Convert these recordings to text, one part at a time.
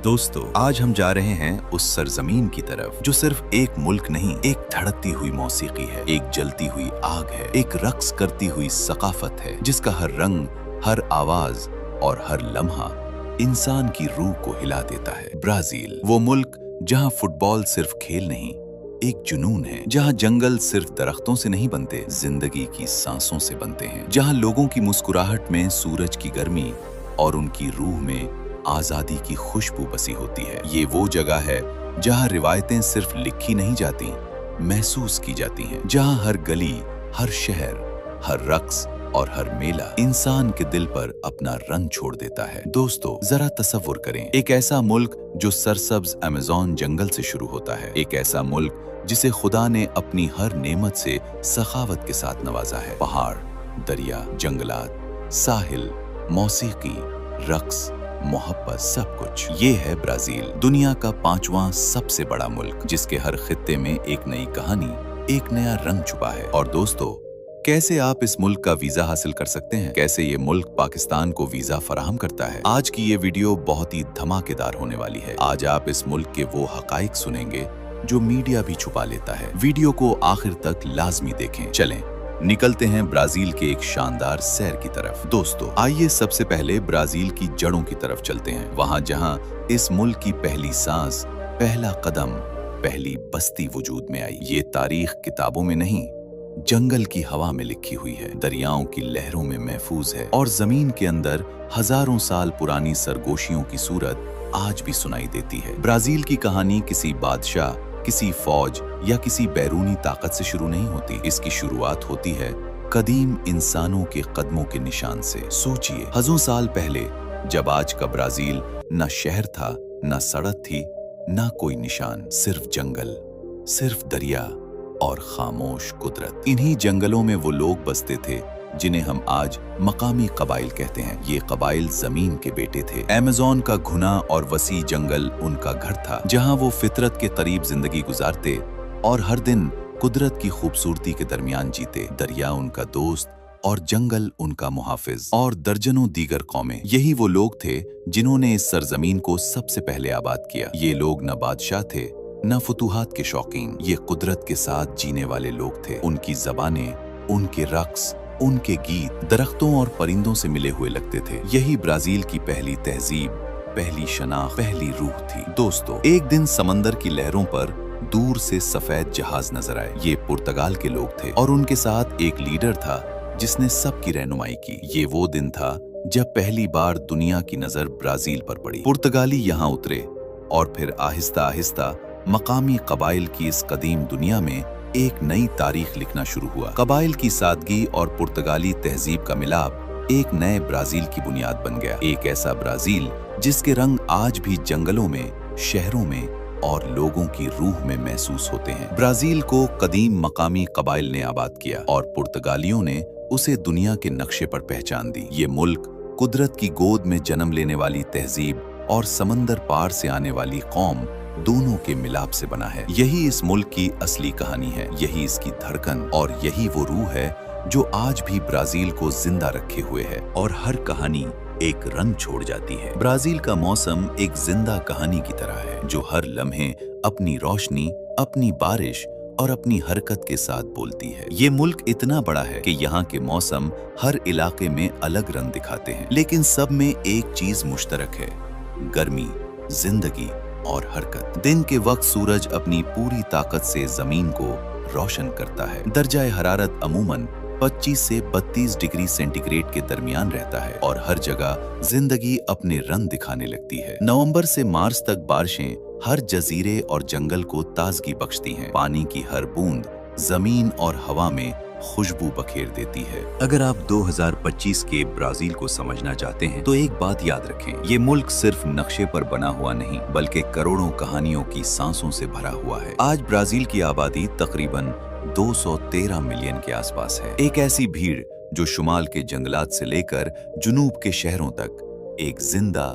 दोस्तों, आज हम जा रहे हैं उस सरजमीन की तरफ जो सिर्फ एक मुल्क नहीं, एक धड़कती हुई मौसीकी है, एक जलती हुई आग है, एक रक्स करती हुई सकाफत है, जिसका हर रंग, हर आवाज और हर लम्हा इंसान की रूह को हिला देता है। ब्राजील, वो मुल्क जहां फुटबॉल सिर्फ खेल नहीं, एक जुनून है, जहां जंगल सिर्फ दरख्तों से नहीं बनते, जिंदगी की सांसों से बनते हैं, जहां लोगों की मुस्कुराहट में सूरज की गर्मी और उनकी रूह में आजादी की खुशबू बसी होती है। ये वो जगह है जहां रिवायतें सिर्फ लिखी नहीं जाती, महसूस की जाती हैं, जहां हर गली, हर शहर, हर रक्स और हर मेला इंसान के दिल पर अपना रंग छोड़ देता है। दोस्तों, जरा तसव्वुर करें, एक ऐसा मुल्क जो सरसब्ज अमेज़न जंगल से शुरू होता है, एक ऐसा मुल्क जिसे खुदा ने अपनी हर नेमत से सखावत के साथ नवाजा है। पहाड़, दरिया, जंगलात, साहिल, मौसीकी, रक्स, मोहब्बत, सब कुछ। ये है ब्राजील, दुनिया का 5वां सबसे बड़ा मुल्क, जिसके हर खित्ते में एक नई कहानी, एक नया रंग छुपा है। और दोस्तों, कैसे आप इस मुल्क का वीजा हासिल कर सकते हैं, कैसे ये मुल्क पाकिस्तान को वीजा फराहम करता है, आज की ये वीडियो बहुत ही धमाकेदार होने वाली है। आज आप इस मुल्क के वो हकाइक सुनेंगे जो मीडिया भी छुपा लेता है। वीडियो को आखिर तक लाजमी देखें। चलें, निकलते हैं ब्राजील के एक शानदार सैर की तरफ। दोस्तों, आइए सबसे पहले ब्राजील की जड़ों की तरफ चलते हैं, वहां जहां इस मुल्क की पहली सांस, पहला कदम, पहली बस्ती वजूद में आई। ये तारीख किताबों में नहीं, जंगल की हवा में लिखी हुई है, दरियाओं की लहरों में महफूज है और जमीन के अंदर हजारों साल पुरानी सरगोशियों की सूरत आज भी सुनाई देती है। ब्राजील की कहानी किसी बादशाह, किसी फौज या किसी बैरूनी ताकत से शुरू नहीं होती। इसकी शुरुआत होती है कदीम इंसानों के कदमों के निशान से। सोचिए, हज़ारों साल पहले, जब आज का ब्राजील न शहर था, न सड़क थी, न कोई निशान, सिर्फ जंगल, सिर्फ दरिया और खामोश कुदरत। इन्हीं जंगलों में वो लोग बसते थे जिन्हें हम आज मकामी कबाइल कहते हैं। ये कबाइल जमीन के बेटे थे। अमेज़न का घुना और वसी जंगल उनका घर था, जहां वो फितरत के करीब जिंदगी गुजारते और हर दिन कुदरत की खूबसूरती के दरमियान जीते। दरिया उनका दोस्त और जंगल उनका मुहाफिज और दर्जनों दीगर कौमें। यही वो लोग थे जिन्होंने इस सरजमीन को सबसे पहले आबाद किया। ये लोग न बादशाह थे, न फतूहात के शौकीन, ये कुदरत के साथ जीने वाले लोग थे। उनकी जबानें, उनके रक्स, उनके गीत दरख्तों और परिंदों से मिले हुए लगते थे। यही ब्राजील की पहली तहजीब, पहली शनाख्त, पहली रूह थी। दोस्तों, एक दिन समंदर की लहरों पर दूर से सफेद जहाज नजर आए। ये पुर्तगाल के लोग थे और उनके साथ एक लीडर था जिसने सबकी रहनुमाई की। ये वो दिन था जब पहली बार दुनिया की नजर ब्राजील पर पड़ी। पुर्तगाली यहाँ उतरे और फिर आहिस्ता आहिस्ता मकामी कबाइल की इस कदीम दुनिया में एक नई तारीख लिखना शुरू हुआ। कबाइल की सादगी और पुर्तगाली तहजीब का मिलाप एक नए ब्राजील की बुनियाद बन गया। एक ऐसा ब्राजील जिसके रंग आज भी जंगलों में, शहरों में और लोगों की रूह में महसूस होते हैं। ब्राजील को कदीम मकामी कबाइल ने आबाद किया और पुर्तगालियों ने उसे दुनिया के नक्शे पर पहचान दी। ये मुल्क कुदरत की गोद में जन्म लेने वाली तहजीब और समंदर पार से आने वाली कौम दोनों के मिलाप से बना है। यही इस मुल्क की असली कहानी है, यही इसकी धड़कन और यही वो रूह है जो आज भी ब्राजील को जिंदा रखे हुए है और हर कहानी एक रंग छोड़ जाती है। ब्राजील का मौसम एक जिंदा कहानी की तरह है जो हर लम्हे अपनी रोशनी, अपनी बारिश और अपनी हरकत के साथ बोलती है। ये मुल्क इतना बड़ा है कि यहाँ के मौसम हर इलाके में अलग रंग दिखाते हैं, लेकिन सब में एक चीज मुश्तरक है, गर्मी, जिंदगी और हरकत। दिन के वक्त सूरज अपनी पूरी ताकत से जमीन को रोशन करता है। दर्जाए हरारत अमूमन 25 से 32 डिग्री सेंटीग्रेड के दरमियान रहता है और हर जगह जिंदगी अपने रंग दिखाने लगती है। नवंबर से मार्च तक बारिशें हर जजीरे और जंगल को ताजगी बख्शती हैं। पानी की हर बूंद जमीन और हवा में खुशबू बखेर देती है। अगर आप 2025 के ब्राजील को समझना चाहते हैं तो एक बात याद रखें, ये मुल्क सिर्फ नक्शे पर बना हुआ नहीं बल्कि करोड़ों कहानियों की सांसों से भरा हुआ है। आज ब्राजील की आबादी तकरीबन 213 मिलियन के आसपास है। एक ऐसी भीड़ जो शुमाल के जंगलात से लेकर जुनूब के शहरों तक एक जिंदा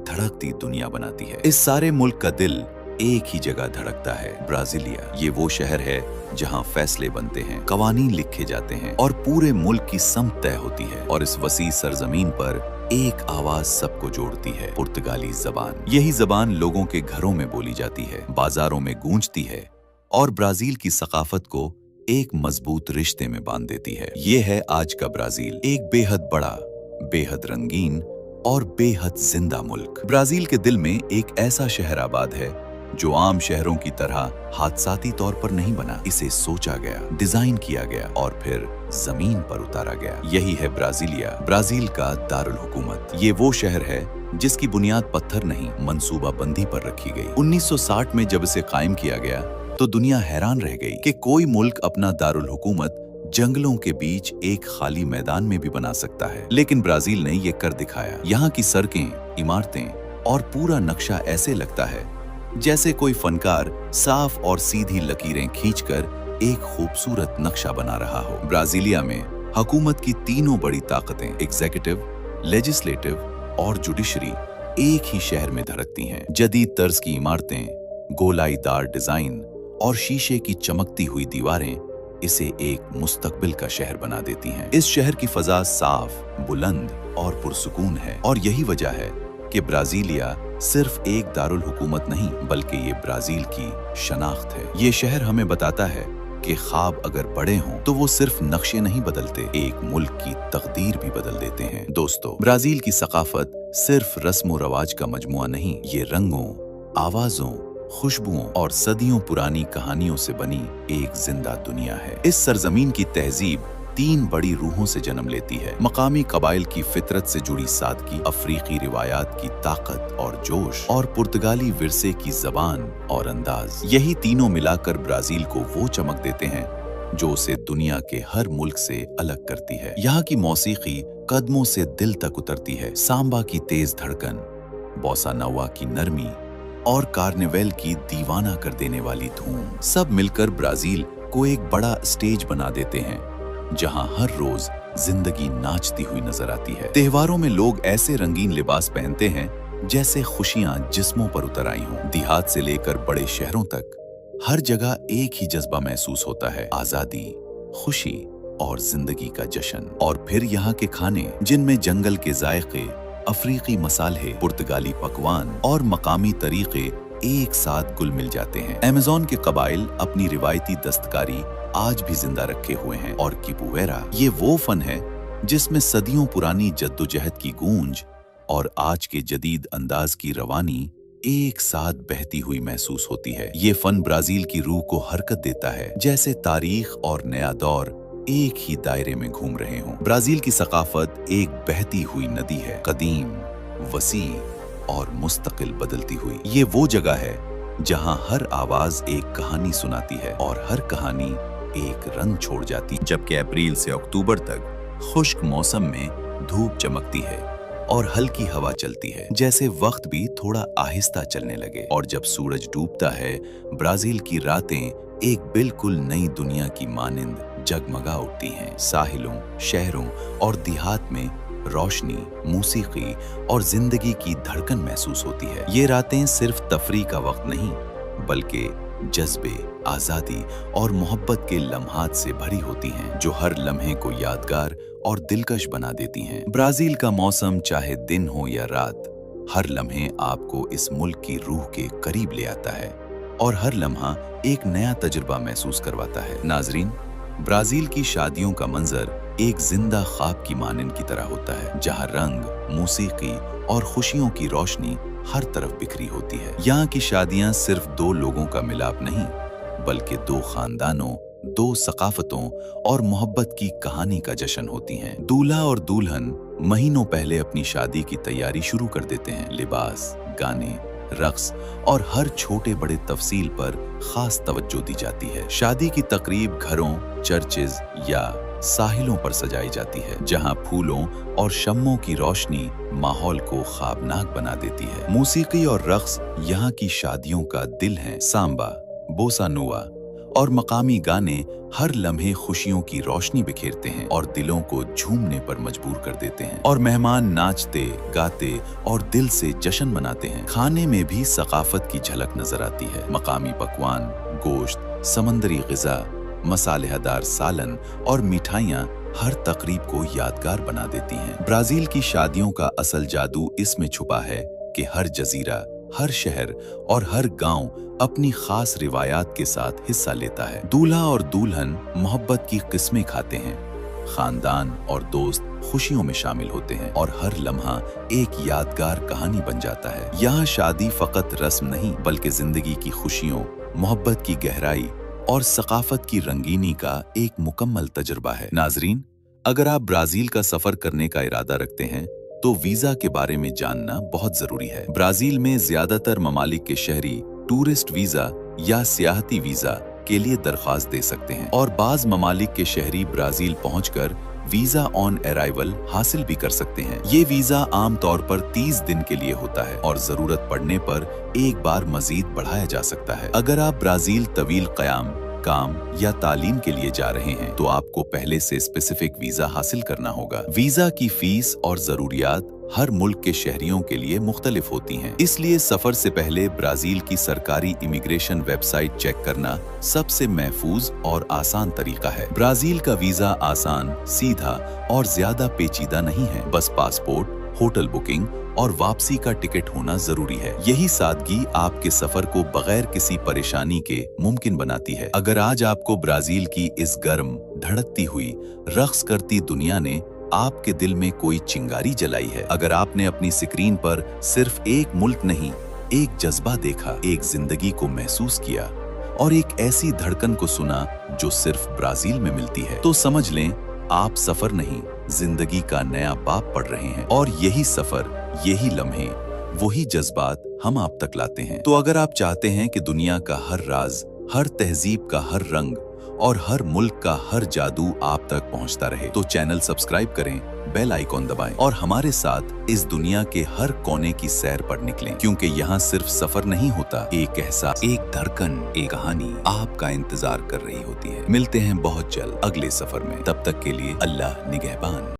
धड़कती दुनिया बनाती है। इस सारे मुल्क का दिल एक ही जगह धड़कता है, ब्राजीलिया। ये वो शहर है जहां फैसले बनते हैं, कवानीन लिखे जाते हैं और पूरे मुल्क की समत तय होती है। और इस वसी सरजमीन पर एक आवाज सबको जोड़ती है, पुर्तगाली जबान। यही जबान लोगों के घरों में बोली जाती है, बाजारों में गूंजती है और ब्राजील की सकाफत को एक मजबूत रिश्ते में बांध देती है। ये है आज का ब्राजील, एक बेहद बड़ा, बेहद रंगीन और बेहद जिंदा मुल्क। ब्राजील के दिल में एक ऐसा शहर आबाद है जो आम शहरों की तरह हादसाती तौर पर नहीं बना। इसे सोचा गया, डिजाइन किया गया और फिर जमीन पर उतारा गया। यही है ब्राजीलिया, ब्राजील का दारुल हुकूमत। ये वो शहर है जिसकी बुनियाद पत्थर नहीं, मंसूबा बंदी पर रखी गई। 1960 में जब इसे कायम किया गया तो दुनिया हैरान रह गई कि कोई मुल्क अपना दारुल हुकूमत जंगलों के बीच एक खाली मैदान में भी बना सकता है। लेकिन ब्राजील ने ये कर दिखाया। यहाँ की सड़कें, इमारतें और पूरा नक्शा ऐसे लगता है जैसे कोई फनकार साफ और सीधी लकीरें खींचकर एक खूबसूरत नक्शा बना रहा हो। ब्राजीलिया में हुकूमत की तीनों बड़ी ताकतें, एग्जीक्यूटिव, लेजिस्लेटिव और जुडिशरी, एक ही शहर में धड़कती हैं। जदीद तर्ज की इमारतें, गोलाईदार डिजाइन और शीशे की चमकती हुई दीवारें इसे एक मुस्तकबिल का शहर बना देती हैं। इस शहर की फजा साफ, बुलंद और पुरसुकून है और यही वजह है कि ब्राजीलिया सिर्फ एक दारुल हुकूमत नहीं बल्कि ये ब्राजील की शनाख्त है। ये शहर हमें बताता है कि ख्वाब अगर बड़े हों तो वो सिर्फ नक्शे नहीं बदलते, एक मुल्क की तकदीर भी बदल देते हैं। दोस्तों, ब्राजील की सकाफत सिर्फ रस्म रवाज का मजमुआ नहीं, ये रंगों, आवाजों, खुशबुओं और सदियों पुरानी कहानियों से बनी एक जिंदा दुनिया है। इस सरजमीन की तहजीब तीन बड़ी रूहों से जन्म लेती है, मकामी कबाइल की फितरत से जुड़ी सादगी, अफ्रीकी रिवायात की ताकत और जोश और पुर्तगाली विरसे की जबान और अंदाज। यही तीनों मिलाकर ब्राजील को वो चमक देते हैं जो उसे दुनिया के हर मुल्क से अलग करती है। यहाँ की मौसीकी कदमों से दिल तक उतरती है, सांबा की तेज धड़कन, बोसा नोवा की नरमी और कार्निवल की दीवाना कर देने वाली धूम, सब मिलकर ब्राजील को एक बड़ा स्टेज बना देते हैं जहां हर रोज जिंदगी नाचती हुई नजर आती है। त्योहारों में लोग ऐसे रंगीन लिबास पहनते हैं जैसे खुशियां जिस्मों पर उतर आई हों। देहात से लेकर बड़े शहरों तक हर जगह एक ही जज्बा महसूस होता है, आजादी, खुशी और जिंदगी का जश्न। और फिर यहाँ के खाने जिनमें जंगल के जायके, अफ्रीकी मसाले, पुर्तगाली पकवान और मकामी तरीके एक साथ गुल मिल जाते हैं। अमेज़न के कबाइल अपनी रिवायती दस्तकारी आज भी जिंदा रखे हुए हैं और किपुवेरा ये वो फन है जिसमें सदियों पुरानी जद्दोजहद की गूंज और आज के जदीद अंदाज की रवानी एक साथ बहती हुई महसूस होती है। ये फन ब्राजील की रूह को हरकत देता है, जैसे तारीख और नया दौर एक ही दायरे में घूम रहे हों। ब्राजील की सकाफत एक बहती हुई नदी है, कदीम, वसी और मुस्तकिल बदलती हुई। ये वो जगह है जहां हर आवाज एक कहानी सुनाती है और हर कहानी एक रंग छोड़ जाती। जबकि अप्रैल से अक्टूबर तक खुश्क मौसम में धूप चमकती है और हल्की हवा चलती है, जैसे वक्त भी थोड़ा आहिस्ता चलने लगे। और जब सूरज डूबता है, ब्राजील की रातें एक बिल्कुल नई दुनिया की मानिंद जगमगा उठती हैं। साहिलों, शहरों और देहात में रोशनी, मौसीकी और जिंदगी की धड़कन महसूस होती है। ये रातें सिर्फ तफरीह का वक्त नहीं बल्कि जज्बे, आजादी और मोहब्बत के लम्हात से भरी होती हैं, जो हर लम्हे को यादगार और दिलकश बना देती हैं। ब्राजील का मौसम चाहे दिन हो या रात, हर लम्हे आपको इस मुल्क की रूह के करीब ले आता है और हर लम्हा एक नया तजुर्बा महसूस करवाता है। नाजरीन, ब्राजील की शादियों का मंजर एक जिंदा ख्वाब की मानिंद की तरह होता है, जहां रंग, मौसीकी और खुशियों की रोशनी हर तरफ बिखरी होती है। यहाँ की शादियां सिर्फ दो लोगों का मिलाप नहीं बल्कि दो खानदानों, दो सकाफतों और मोहब्बत की कहानी का जश्न होती हैं। दूल्हा और दुल्हन महीनों पहले अपनी शादी की तैयारी शुरू कर देते हैं। लिबास, गाने, रक्स और हर छोटे बड़े तफसील पर खास तवज्जो दी जाती है। शादी की तकरीब घरों, चर्चेज या साहिलों पर सजाई जाती है, जहां फूलों और शम्मों की रोशनी माहौल को ख्वाबनाक बना देती है। मौसीकी और रक्स यहाँ की शादियों का दिल है। सांबा, बोसा नोवा और मकामी गाने हर लम्हे खुशियों की रोशनी बिखेरते हैं और दिलों को झूमने पर मजबूर कर देते हैं। और मेहमान नाचते, गाते और दिल से जश्न मनाते हैं। खाने में भी सकाफत की झलक नजर आती है। मकामी पकवान, गोश्त, समंदरी ग़िज़ा, मसालेदार सालन और मिठाइयाँ हर तकरीब को यादगार बना देती हैं। ब्राजील की शादियों का असल जादू इसमें छुपा है कि हर जजीरा, हर शहर और हर गांव अपनी खास रिवायात के साथ हिस्सा लेता है। दूल्हा और दुल्हन मोहब्बत की किस्में खाते हैं, खानदान और दोस्त खुशियों में शामिल होते हैं और हर लम्हा एक यादगार कहानी बन जाता है। यहाँ शादी फकत रस्म नहीं बल्कि जिंदगी की खुशियों, मोहब्बत की गहराई और सकाफत की रंगीनी का एक मुकम्मल तजुर्बा है। नाजरीन, अगर आप ब्राजील का सफर करने का इरादा रखते हैं तो वीजा के बारे में जानना बहुत जरूरी है। ब्राजील में ज्यादातर ममालिक के शहरी टूरिस्ट वीजा या सियाहती वीजा के लिए दरख्वास्त दे सकते हैं और बाज ममालिक के शहरी ब्राजील पहुंचकर वीजा ऑन अराइवल हासिल भी कर सकते हैं। ये वीजा आम तौर पर 30 दिन के लिए होता है और जरूरत पड़ने पर एक बार मजीद बढ़ाया जा सकता है। अगर आप ब्राजील तवील क़याम, काम या तालीम के लिए जा रहे हैं तो आपको पहले से स्पेसिफिक वीजा हासिल करना होगा। वीजा की फीस और जरूरियात हर मुल्क के शहरियों के लिए मुख्तलिफ होती हैं, इसलिए सफर से पहले ब्राजील की सरकारी इमिग्रेशन वेबसाइट चेक करना सबसे महफूज और आसान तरीका है। ब्राजील का वीजा आसान, सीधा और ज्यादा पेचीदा नहीं है। बस पासपोर्ट, होटल बुकिंग और वापसी का टिकट होना जरूरी है। यही सादगी आपके सफर को बगैर किसी परेशानी के मुमकिन बनाती है। अगर आज आपको ब्राजील की इस गर्म, धड़कती हुई, रक्स करती दुनिया ने आपके दिल में कोई चिंगारी जलाई है, अगर आपने अपनी स्क्रीन पर सिर्फ एक मुल्क नहीं, एक जज्बा देखा, एक जिंदगी को महसूस किया और एक ऐसी धड़कन को सुना जो सिर्फ ब्राजील में मिलती है, तो समझ लें आप सफर नहीं, जिंदगी का नया बाब पढ़ रहे हैं। और यही सफर, यही लम्हे, वही जज्बात हम आप तक लाते हैं। तो अगर आप चाहते हैं कि दुनिया का हर राज, हर तहजीब का हर रंग और हर मुल्क का हर जादू आप तक पहुंचता रहे, तो चैनल सब्सक्राइब करें, बेल आइकॉन दबाएं और हमारे साथ इस दुनिया के हर कोने की सैर पर निकलें, क्योंकि यहाँ सिर्फ सफर नहीं होता, एक एहसास, एक धड़कन, एक कहानी आपका इंतजार कर रही होती है। मिलते हैं बहुत जल्द अगले सफर में, तब तक के लिए अल्लाह निगहबान।